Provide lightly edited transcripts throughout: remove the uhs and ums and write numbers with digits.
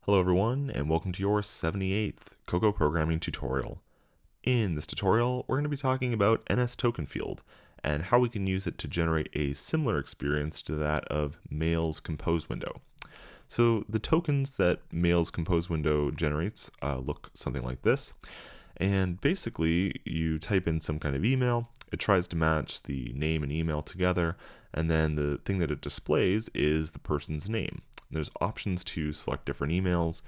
Hello everyone, and welcome to your 78th Cocoa programming tutorial. In this tutorial, we're going to be talking about NSTokenField and how we can use it to generate a similar experience to that of Mail's compose window. So the tokens that Mail's compose window generates look something like this. And basically, you type in some kind of email, it tries to match the name and email together, and then the thing that it displays is the person's name. There's options to select different emails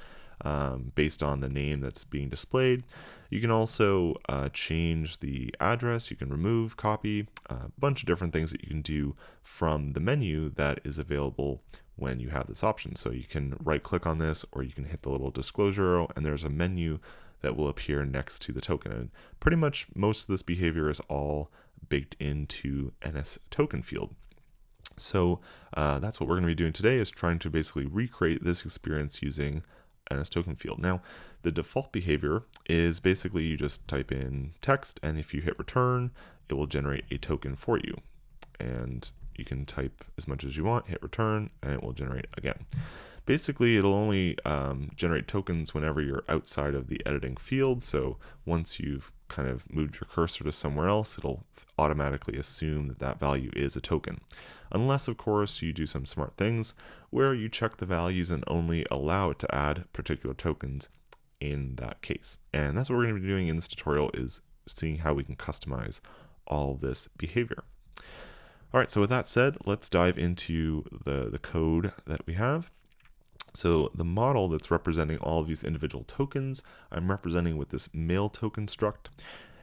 based on the name that's being displayed. You can also change the address, you can remove, copy, a bunch of different things that you can do from the menu that is available when you have this option. So you can right click on this, or you can hit the little disclosure arrow, and there's a menu that will appear next to the token. And pretty much most of this behavior is all baked into NSTokenField. So that's what we're going to be doing today, is trying to basically recreate this experience using NSTokenField. Now, the default behavior is basically you just type in text, and if you hit return, it will generate a token for you. And you can type as much as you want, hit return, and it will generate again. Basically, it'll only generate tokens whenever you're outside of the editing field. So once you've kind of moved your cursor to somewhere else, it'll automatically assume that that value is a token. Unless, of course, you do some smart things where you check the values and only allow it to add particular tokens in that case. And that's what we're going to be doing in this tutorial, is seeing how we can customize all this behavior. All right, so with that said, let's dive into the code that we have. So the model that's representing all of these individual tokens, I'm representing with this mail token struct.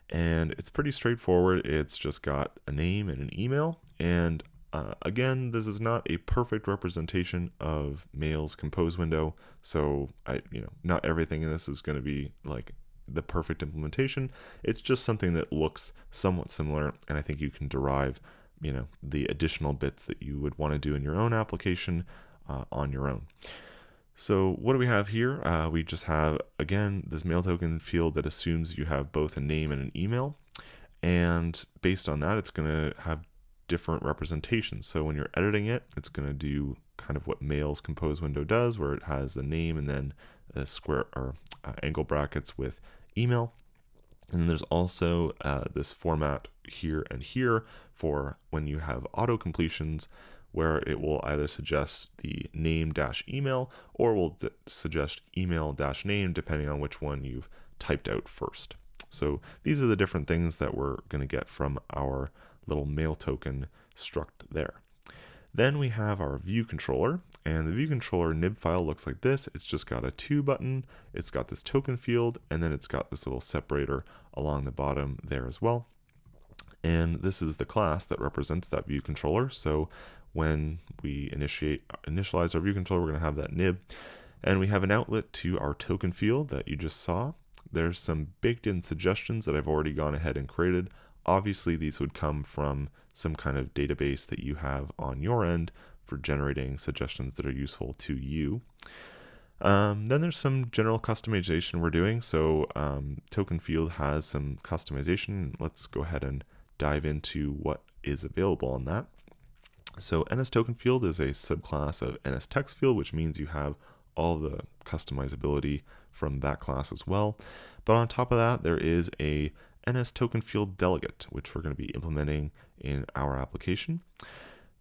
And it's pretty straightforward. It's just got a name and an email. And again, this is not a perfect representation of Mail's compose window. So not everything in this is going to be like the perfect implementation. It's just something that looks somewhat similar. And I think you can derive the additional bits that you would want to do in your own application on your own. So what do we have here? We just have, again, this mail token field that assumes you have both a name and an email. And based on that, it's going to have different representations. So when you're editing it, it's going to do kind of what Mail's compose window does, where it has the name and then a square or angle brackets with email. And then there's also this format here and here for when you have auto completions, where it will either suggest the name-email or will suggest email-name, depending on which one you've typed out first. So these are the different things that we're going to get from our little mail token struct there. Then we have our ViewController, and the ViewController nib file looks like this. It's just got a to button, it's got this token field, and then it's got this little separator along the bottom there as well. And this is the class that represents that ViewController. So when we initialize our ViewController, we're going to have that nib. And we have an outlet to our token field that you just saw. There's some baked in suggestions that I've already gone ahead and created. Obviously, these would come from some kind of database that you have on your end for generating suggestions that are useful to you. Then there's some general customization we're doing. So token field has some customization. Let's go ahead and dive into what is available on that. So NSTokenField is a subclass of NSTextField, which means you have all the customizability from that class as well. But on top of that, there is a NSTokenField delegate, which we're going to be implementing in our application.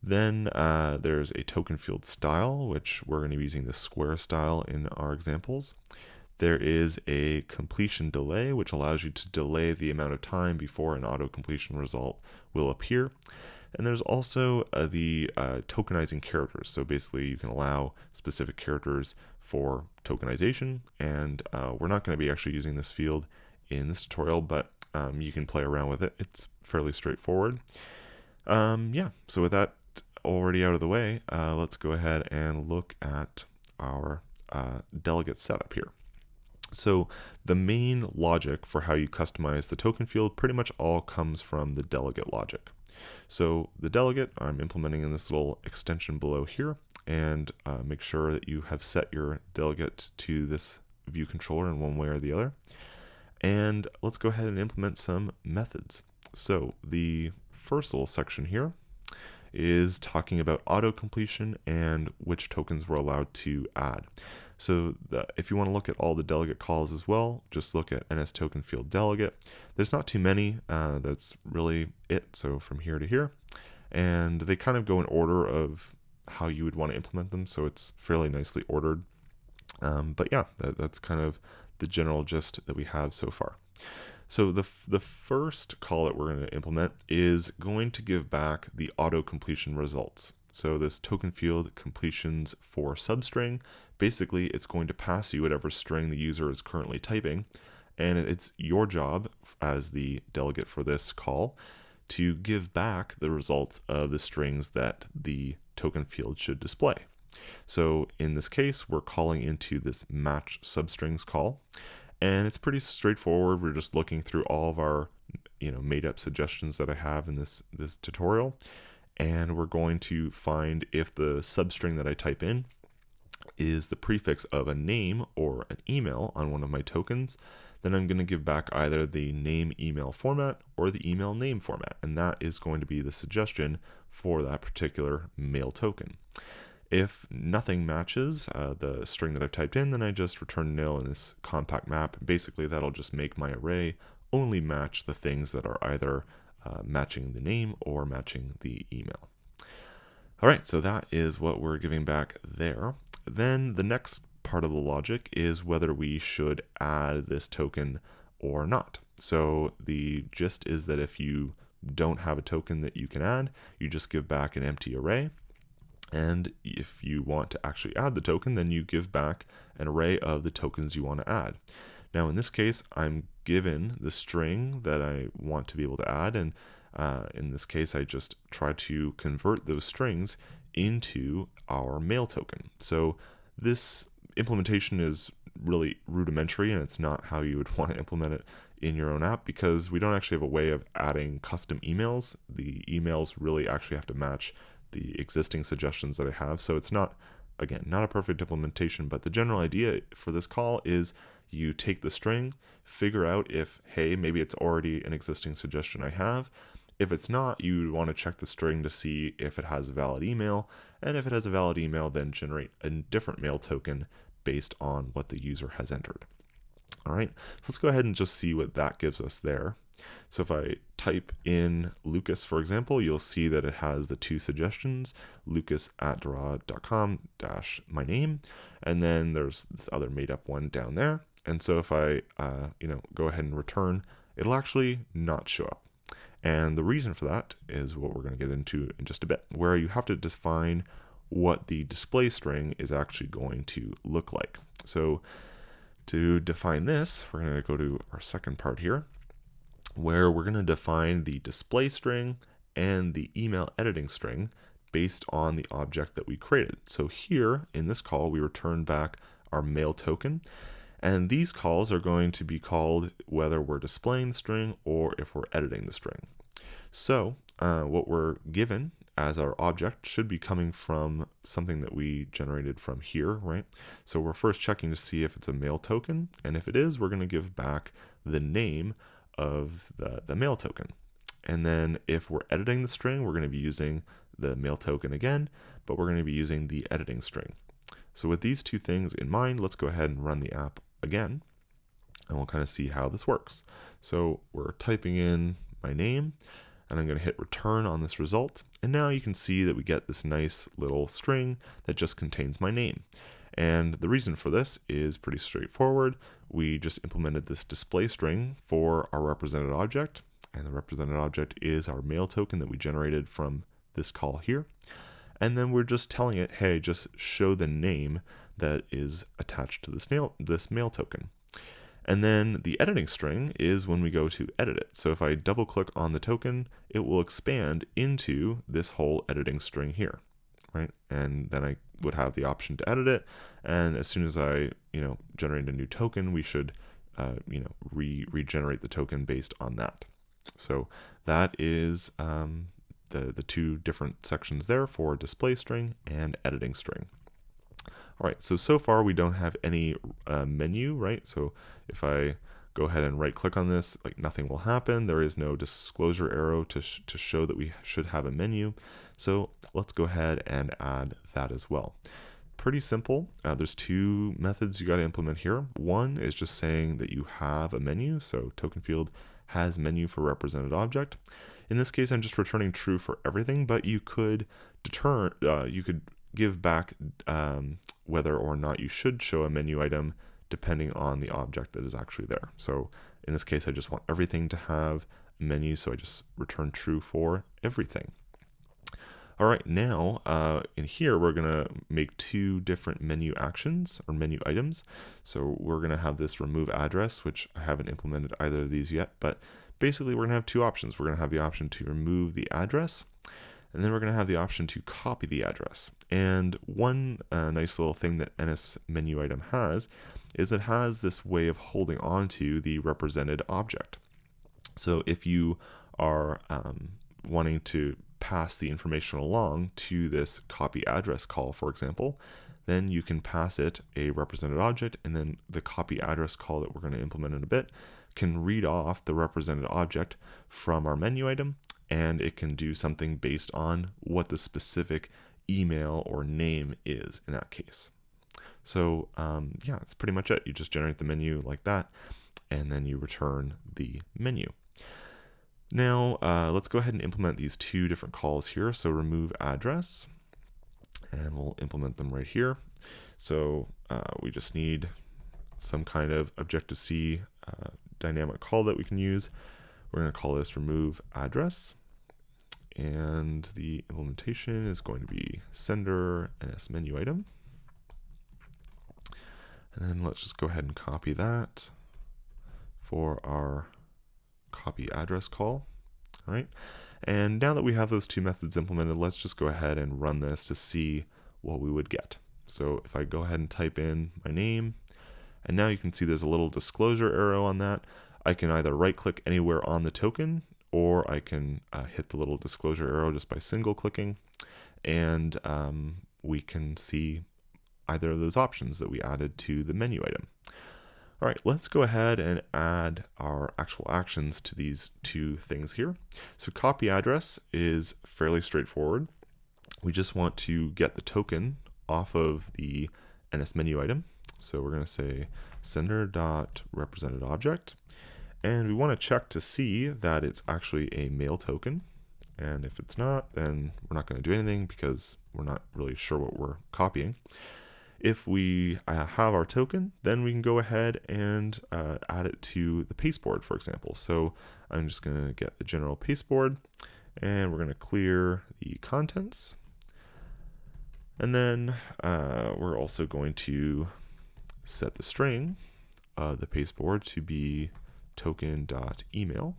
Then there's a token field style, which we're going to be using the square style in our examples. There is a completion delay, which allows you to delay the amount of time before an auto completion result will appear. And there's also the tokenizing characters. So basically you can allow specific characters for tokenization. And we're not going to be actually using this field in this tutorial, but you can play around with it. It's fairly straightforward. So with that already out of the way, let's go ahead and look at our delegate setup here. So the main logic for how you customize the token field pretty much all comes from the delegate logic. So the delegate I'm implementing in this little extension below here, and make sure that you have set your delegate to this ViewController in one way or the other. And let's go ahead and implement some methods. So the first little section here is talking about auto completion and which tokens we're allowed to add. So if you want to look at all the delegate calls as well, just look at NSTokenField delegate. There's not too many. That's really it. So from here to here. And they kind of go in order of how you would want to implement them. So it's fairly nicely ordered. But yeah, that's kind of the general gist that we have so far. So the first call that we're going to implement is going to give back the auto-completion results. So this token field completions for substring, basically it's going to pass you whatever string the user is currently typing, and it's your job as the delegate for this call to give back the results of the strings that the token field should display. So in this case, we're calling into this match substrings call, and it's pretty straightforward. We're just looking through all of our made up suggestions that I have in this tutorial, and we're going to find if the substring that I type in is the prefix of a name or an email on one of my tokens, then I'm going to give back either the name email format or the email name format, and that is going to be the suggestion for that particular mail token. If nothing matches the string that I've typed in, then I just return nil in this compact map. Basically, that'll just make my array only match the things that are either matching the name or matching the email. All right, so that is what we're giving back there. Then the next part of the logic is whether we should add this token or not. So the gist is that if you don't have a token that you can add, you just give back an empty array. And if you want to actually add the token, then you give back an array of the tokens you want to add. Now in this case, I'm given the string that I want to be able to add, and in this case, I just try to convert those strings into our mail token. So this implementation is really rudimentary, and it's not how you would want to implement it in your own app, because we don't actually have a way of adding custom emails. The emails really actually have to match the existing suggestions that I have. So it's not, again, not a perfect implementation, but the general idea for this call is you take the string, figure out if, hey, maybe it's already an existing suggestion I have. If it's not, you want to check the string to see if it has a valid email, and if it has a valid email, then generate a different mail token based on what the user has entered. All right, so let's go ahead and just see what that gives us there. So if I type in Lucas, for example, you'll see that it has the two suggestions, lucas@draw.com -my name, and then there's this other made up one down there. And so if I go ahead and return, it'll actually not show up. And the reason for that is what we're going to get into in just a bit, where you have to define what the display string is actually going to look like. So to define this, we're going to go to our second part here, where we're going to define the display string and the email editing string based on the object that we created. So here in this call, we return back our mail token, and these calls are going to be called whether we're displaying the string or if we're editing the string. So what we're given as our object should be coming from something that we generated from here, right? So we're first checking to see if it's a mail token, and if it is, we're going to give back the name of the mail token. And then if we're editing the string, we're going to be using the mail token again, but we're going to be using the editing string. So with these two things in mind, let's go ahead and run the app again, and we'll kind of see how this works. So we're typing in my name, and I'm going to hit return on this result. And now you can see that we get this nice little string that just contains my name. And the reason for this is pretty straightforward. We just implemented this display string for our represented object, and the represented object is our mail token that we generated from this call here. And then we're just telling it, hey, just show the name that is attached to this mail token. And then the editing string is when we go to edit it. So if I double click on the token, it will expand into this whole editing string here, right? And then I would have the option to edit it. And as soon as I, generate a new token, we should, regenerate the token based on that. So that is the two different sections there for display string and editing string. All right, so far we don't have any menu, right? So if I go ahead and right click on this, like nothing will happen. There is no disclosure arrow to show that we should have a menu. So let's go ahead and add that as well. pretty simple. There's two methods you got to implement here. One is just saying that you have a menu, so TokenField has menu for represented object. In this case, I'm just returning true for everything, but you could give back whether or not you should show a menu item depending on the object that is actually there. So in this case, I just want everything to have a menu, so I just return true for everything. All right, now in here, we're gonna make two different menu actions or menu items. So we're gonna have this remove address, which I haven't implemented either of these yet, but basically we're gonna have two options. We're gonna have the option to remove the address, and then we're gonna have the option to copy the address. And one nice little thing that NS menu item has is it has this way of holding on to the represented object. So if you are wanting to pass the information along to this copy address call, for example, then you can pass it a represented object, and then the copy address call that we're going to implement in a bit can read off the represented object from our menu item, and it can do something based on what the specific email or name is in that case. So yeah, that's pretty much it. You just generate the menu like that, and then you return the menu. Now, let's go ahead and implement these two different calls here. So remove address, and we'll implement them right here. So we just need some kind of Objective-C dynamic call that we can use. We're going to call this remove address, and the implementation is going to be sender NS menu item. And then let's just go ahead and copy that for our copy address call. All right. And now that we have those two methods implemented, let's just go ahead and run this to see what we would get. So if I go ahead and type in my name, and now you can see there's a little disclosure arrow on that. I can either right click anywhere on the token, or I can hit the little disclosure arrow just by single clicking, and we can see either of those options that we added to the menu item. All right, let's go ahead and add our actual actions to these two things here. So copy address is fairly straightforward. We just want to get the token off of the NS menu item. So we're going to say sender.representedObject, and we want to check to see that it's actually a mail token. And if it's not, then we're not going to do anything because we're not really sure what we're copying. If we have our token, then we can go ahead and add it to the pasteboard, for example. So I'm just going to get the general pasteboard, and we're going to clear the contents. And then we're also going to set the string of the pasteboard to be token.email.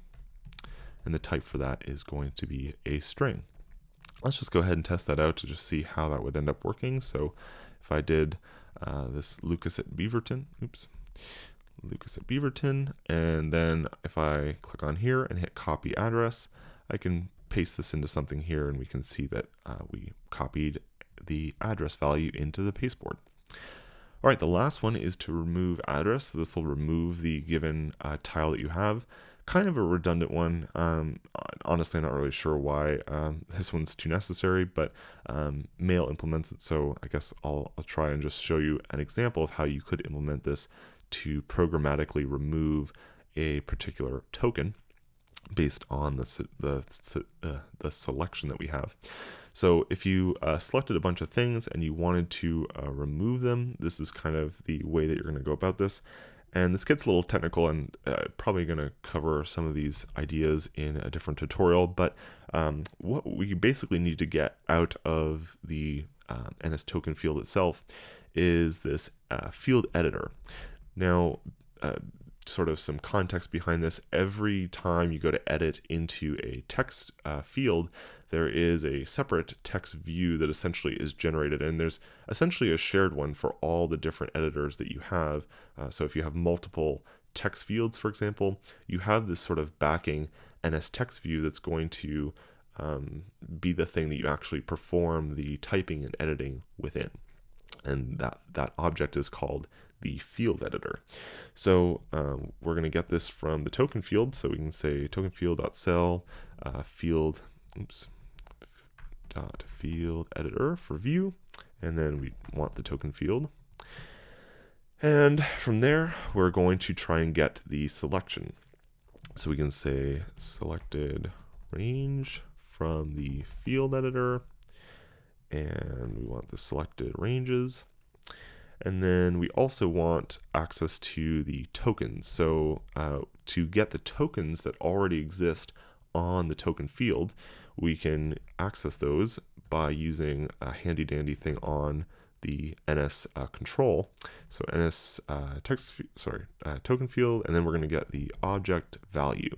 And the type for that is going to be a string. Let's just go ahead and test that out to just see how that would end up working. So if I did this Lucas at Beaverton, and then if I click on here and hit copy address, I can paste this into something here, and we can see that we copied the address value into the pasteboard. All right, the last one is to remove address. So this will remove the given tile that you have. Kind of a redundant one. Honestly, I'm not really sure why this one's too necessary, but Mail implements it, so I guess I'll try and just show you an example of how you could implement this to programmatically remove a particular token based on the selection that we have. So if you selected a bunch of things and you wanted to remove them, this is kind of the way that you're going to go about this. And this gets a little technical, and probably going to cover some of these ideas in a different tutorial. But what we basically need to get out of the NSTokenField itself is this FieldEditor. Now, sort of some context behind this: every time you go to edit into a text field, there is a separate text view that essentially is generated, and there's essentially a shared one for all the different editors that you have. So if you have multiple text fields, for example, you have this sort of backing NS text view that's going to be the thing that you actually perform the typing and editing within. And that object is called the FieldEditor. So we're going to get this from the token field. So we can say tokenfield.cell field, FieldEditor for view, and then we want the token field. And from there, we're going to try and get the selection. So we can say selected range from the field editor, and we want the selected ranges. And then we also want access to the tokens. So to get the tokens that already exist on the token field, we can access those by using a handy dandy thing on the NS control. So NS token field, and then we're going to get the object value.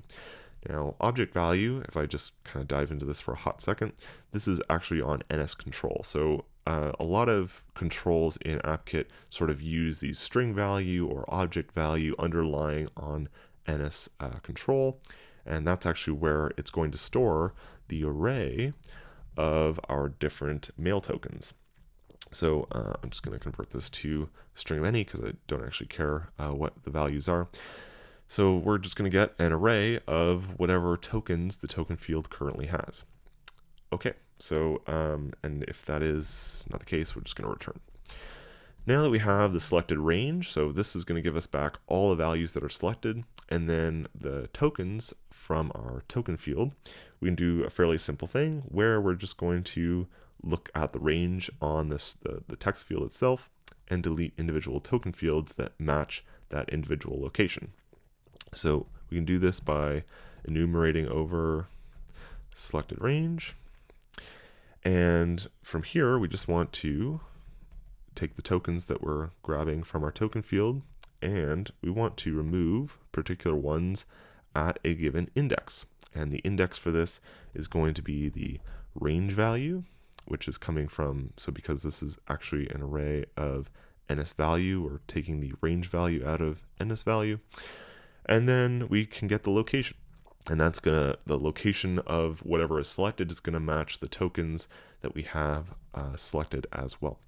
Now, object value, if I just kind of dive into this for a hot second, this is actually on NS control. So a lot of controls in AppKit sort of use these string value or object value underlying on NS control, and that's actually where it's going to store the array of our different mail tokens. So I'm just going to convert this to string of any because I don't actually care what the values are. So we're just going to get an array of whatever tokens the token field currently has. Okay, so and if that is not the case, we're just going to return. Now that we have the selected range, so this is going to give us back all the values that are selected, and then the tokens from our token field, we can do a fairly simple thing where we're just going to look at the range on this the text field itself and delete individual token fields that match that individual location. So we can do this by enumerating over selected range. And from here, we just want to take the tokens that we're grabbing from our token field, and we want to remove particular ones at a given index. And the index for this is going to be the range value, which is coming from, so because this is actually an array of NS value, we're taking the range value out of NS value. And then we can get the location. And that's the location of whatever is selected is gonna match the tokens that we have selected as well.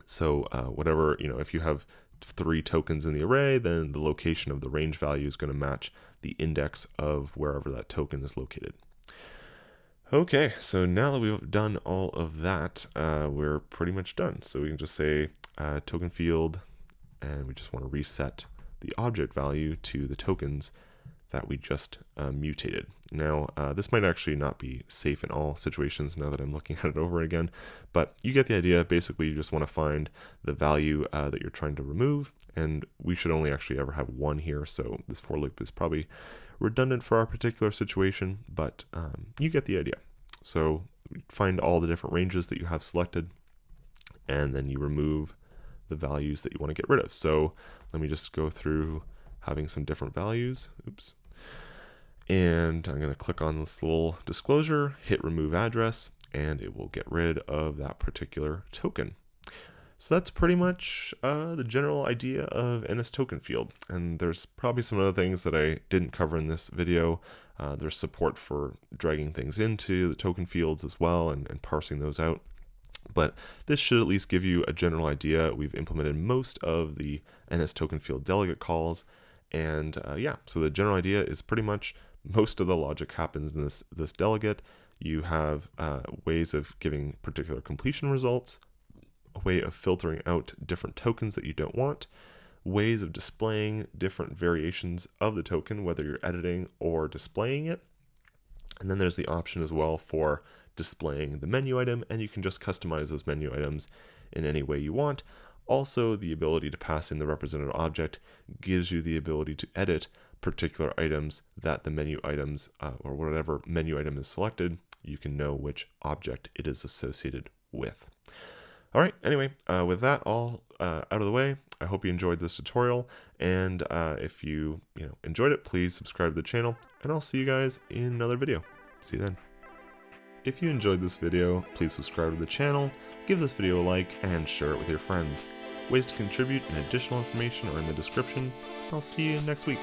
So whatever, if you have 3 tokens in the array, then the location of the range value is gonna match the index of wherever that token is located. Okay, so now that we've done all of that, we're pretty much done. So we can just say token field, and we just want to reset the object value to the tokens that we just mutated. Now, this might actually not be safe in all situations now that I'm looking at it over again, but you get the idea. Basically, you just want to find the value that you're trying to remove, and we should only actually ever have one here, so this for loop is probably redundant for our particular situation, but you get the idea. So find all the different ranges that you have selected, and then you remove the values that you want to get rid of. So let me just go through having some different values. Oops. And I'm going to click on this little disclosure, hit remove address, and it will get rid of that particular token. So that's pretty much the general idea of NSTokenField. And there's probably some other things that I didn't cover in this video. There's support for dragging things into the token fields as well and parsing those out. But this should at least give you a general idea. We've implemented most of the NSTokenField delegate calls. And yeah, so the general idea is pretty much most of the logic happens in this delegate. You have ways of giving particular completion results, a way of filtering out different tokens that you don't want, ways of displaying different variations of the token, whether you're editing or displaying it. And then there's the option as well for displaying the menu item, and you can just customize those menu items in any way you want. Also, the ability to pass in the representative object gives you the ability to edit particular items that the menu items, or whatever menu item is selected, you can know which object it is associated with. All right, anyway, with that all out of the way, I hope you enjoyed this tutorial, and if you enjoyed it, please subscribe to the channel, and I'll see you guys in another video. See you then. If you enjoyed this video, please subscribe to the channel, give this video a like, and share it with your friends. Ways to contribute and additional information are in the description. I'll see you next week.